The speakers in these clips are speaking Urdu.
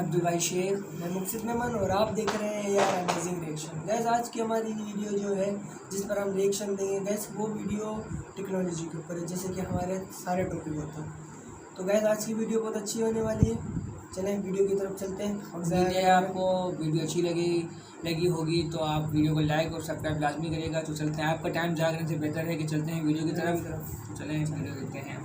عبدالبھائی شیر، میں مقصد ممن اور آپ دیکھ رہے ہیں یار امیزنگ ریئیکشن۔ گیس آج کی ہماری ویڈیو جو ہے جس پر ہم ریئیکشن دیں گے گیس وہ ویڈیو ٹیکنالوجی کے اوپر ہے، جیسے کہ ہمارے سارے ٹاپک ہوتے ہیں۔ تو گیس آج کی ویڈیو بہت اچھی ہونے والی ہے، چلیں ویڈیو کی طرف چلتے ہیں۔ امید ہے آپ کو ویڈیو اچھی لگی ہوگی تو آپ ویڈیو کو لائک اور سبسکرائب لازمی کرے گا۔ تو چلتے ہیں، آپ کا ٹائم جاگنے سے بہتر ہے کہ چلتے ہیں ویڈیو کی طرف۔ تو چلیں ویڈیو دیکھتے ہیں۔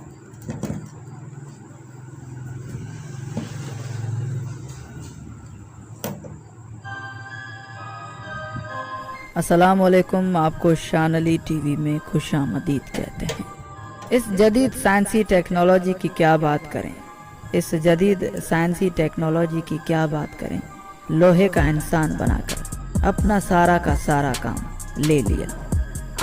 السلام علیکم، آپ کو شان علی ٹی وی میں خوش آمدید کہتے ہیں۔ اس جدید سائنسی ٹیکنالوجی کی کیا بات کریں، اس جدید سائنسی ٹیکنالوجی کی کیا بات کریں، لوہے کا انسان بنا کر اپنا سارا کا سارا کام لے لیا۔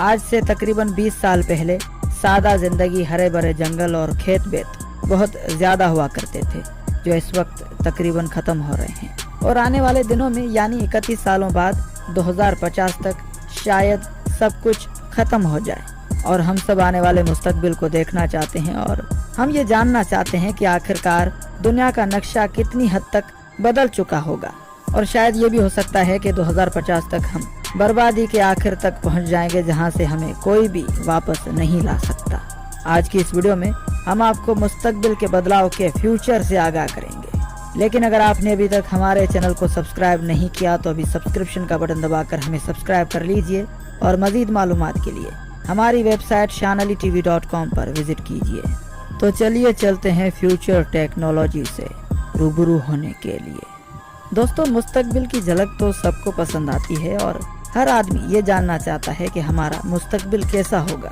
آج سے تقریباً 20 سال پہلے سادہ زندگی، ہرے بھرے جنگل اور کھیت بیت بہت زیادہ ہوا کرتے تھے، جو اس وقت تقریباً ختم ہو رہے ہیں، اور آنے والے دنوں میں یعنی 31 سالوں بعد 2050 تک شاید سب کچھ ختم ہو جائے، اور ہم سب آنے والے مستقبل کو دیکھنا چاہتے ہیں، اور ہم یہ جاننا چاہتے ہیں کہ آخرکار دنیا کا نقشہ کتنی حد تک بدل چکا ہوگا، اور شاید یہ بھی ہو سکتا ہے کہ 2050 تک ہم بربادی کے آخر تک پہنچ جائیں گے، جہاں سے ہمیں کوئی بھی واپس نہیں لا سکتا۔ آج کی اس ویڈیو میں ہم آپ کو مستقبل کے بدلاؤ کے فیوچر سے آگاہ کریں گے، لیکن اگر آپ نے ابھی تک ہمارے چینل کو سبسکرائب نہیں کیا تو ابھی سبسکرپشن کا بٹن دبا کر ہمیں سبسکرائب کر لیجئے، اور مزید معلومات کے لیے ہماری ویب سائٹ shanalitv.com پر وزٹ کیجئے۔ تو چلیے چلتے ہیں فیوچر ٹیکنالوجی سے روبرو ہونے کے لیے۔ دوستو، مستقبل کی جھلک تو سب کو پسند آتی ہے، اور ہر آدمی یہ جاننا چاہتا ہے کہ ہمارا مستقبل کیسا ہوگا۔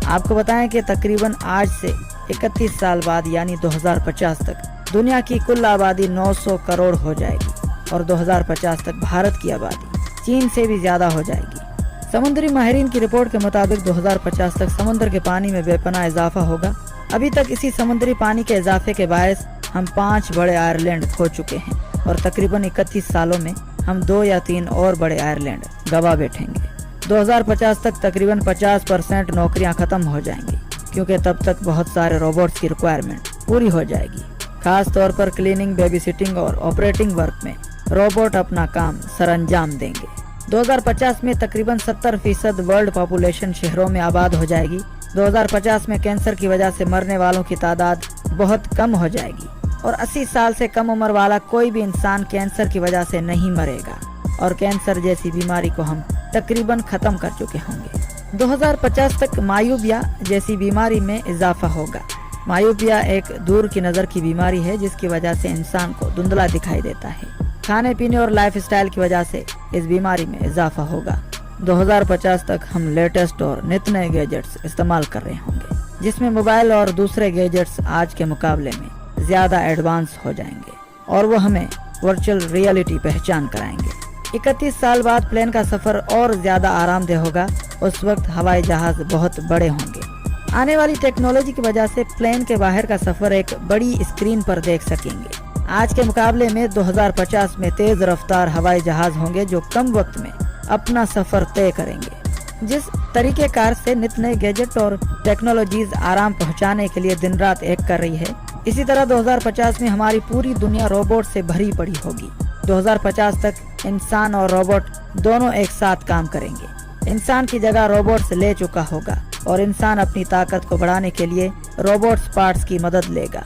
آپ کو بتائیں کہ تقریباً آج سے 31 سال بعد یعنی 2050 تک دنیا کی کل آبادی 900 کروڑ ہو جائے گی، اور 2050 تک بھارت کی آبادی چین سے بھی زیادہ ہو جائے گی۔ سمندری ماہرین کی رپورٹ کے مطابق 2050 تک سمندر کے پانی میں بے پناہ اضافہ ہوگا۔ ابھی تک اسی سمندری پانی کے اضافے کے باعث ہم 5 بڑے آئرلینڈ کھو چکے ہیں، اور تقریباً 31 سالوں میں ہم 2 یا 3 اور بڑے آئرلینڈ گوا بیٹھیں گے۔ 2050 تک تقریباً 50% نوکریاں ختم ہو جائیں گی، کیونکہ تب تک بہت سارے روبوٹس کی ریکوائرمنٹ پوری ہو جائے گی۔ خاص طور پر کلیننگ، بیبی سٹنگ اور آپریٹنگ ورک میں روبوٹ اپنا کام سر انجام دیں گے۔ 2050 میں تقریباً 70% ورلڈ پاپولیشن شہروں میں آباد ہو جائے گی۔ 2050 میں کینسر کی وجہ سے مرنے والوں کی تعداد بہت کم ہو جائے گی، اور 80 سال سے کم عمر والا کوئی بھی انسان کینسر کی وجہ سے نہیں مرے گا، اور کینسر جیسی بیماری کو ہم تقریباً ختم کر چکے ہوں گے۔ 2050 تک مایوبیا جیسی بیماری میں اضافہ ہوگا۔ مایوبیا ایک دور کی نظر کی بیماری ہے جس کی وجہ سے انسان کو دھندلا دکھائی دیتا ہے۔ کھانے پینے اور لائف اسٹائل کی وجہ سے اس بیماری میں اضافہ ہوگا۔ 2050 تک ہم لیٹسٹ اور نت نئے گیجٹس استعمال کر رہے ہوں گے، جس میں موبائل اور دوسرے گیجٹس آج کے مقابلے میں زیادہ ایڈوانس ہو جائیں گے، اور وہ ہمیں ورچوئل ریئلٹی پہچان کرائیں گے۔ 31 سال بعد پلین کا سفر اور زیادہ آرام دہ ہوگا۔ اس وقت ہوائی جہاز بہت بڑے ہوں گے۔ آنے والی ٹیکنالوجی کی وجہ سے پلین کے باہر کا سفر ایک بڑی اسکرین پر دیکھ سکیں گے۔ آج کے مقابلے میں 2050 میں تیز رفتار ہوائی جہاز ہوں گے جو کم وقت میں اپنا سفر طے کریں گے۔ جس طریقہ کار سے نت نئے گیجٹ اور ٹیکنالوجیز آرام پہنچانے کے لیے دن رات ایک کر رہی ہے، اسی طرح 2050 میں ہماری پوری دنیا روبوٹ سے بھری پڑی ہوگی۔ 2050 تک انسان اور روبوٹ دونوں ایک ساتھ کام کریں گے۔ انسان کی جگہ روبوٹس لے چکا ہوگا، اور انسان اپنی طاقت کو بڑھانے کے لیے روبوٹس پارٹس کی مدد لے گا،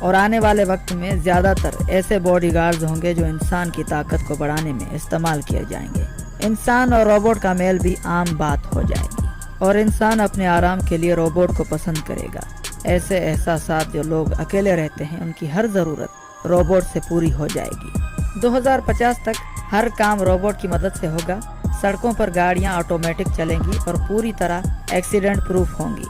اور آنے والے وقت میں زیادہ تر ایسے باڈی گارڈز ہوں گے جو انسان کی طاقت کو بڑھانے میں استعمال کیے جائیں گے۔ انسان اور روبوٹ کا میل بھی عام بات ہو جائے گی، اور انسان اپنے آرام کے لیے روبوٹ کو پسند کرے گا۔ ایسے احساسات جو لوگ اکیلے رہتے ہیں ان کی ہر ضرورت روبوٹ سے پوری ہو جائے گی۔ 2050 تک ہر کام روبوٹ کی مدد سے ہوگا۔ سڑکوں پر گاڑیاں آٹومیٹک چلیں گی اور پوری طرح ایکسیڈنٹ پروف ہوں گی،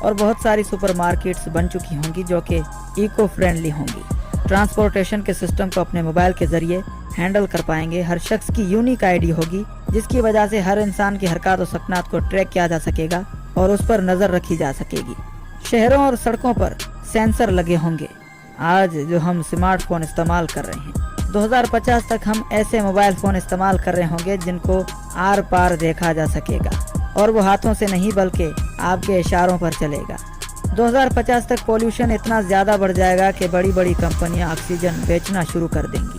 اور بہت ساری سپر مارکیٹس بن چکی ہوں گی جو کہ ایکو فرینڈلی ہوں گی۔ ٹرانسپورٹیشن کے سسٹم کو اپنے موبائل کے ذریعے ہینڈل کر پائیں گے۔ ہر شخص کی یونیک آئی ڈی ہوگی، جس کی وجہ سے ہر انسان کی حرکات و سکنات کو ٹریک کیا جا سکے گا اور اس پر نظر رکھی جا سکے گی۔ شہروں اور سڑکوں پر سینسر لگے ہوں گے۔ آج جو ہم اسمارٹ فون استعمال کر رہے ہیں، 2050 تک ہم ایسے موبائل فون استعمال کر رہے ہوں گے جن کو آر پار دیکھا جا سکے گا، اور وہ ہاتھوں سے نہیں بلکہ آپ کے اشاروں پر چلے گا۔ 2050 تک پولوشن اتنا زیادہ بڑھ جائے گا کہ بڑی بڑی کمپنیاں آکسیجن بیچنا شروع کر دیں گی۔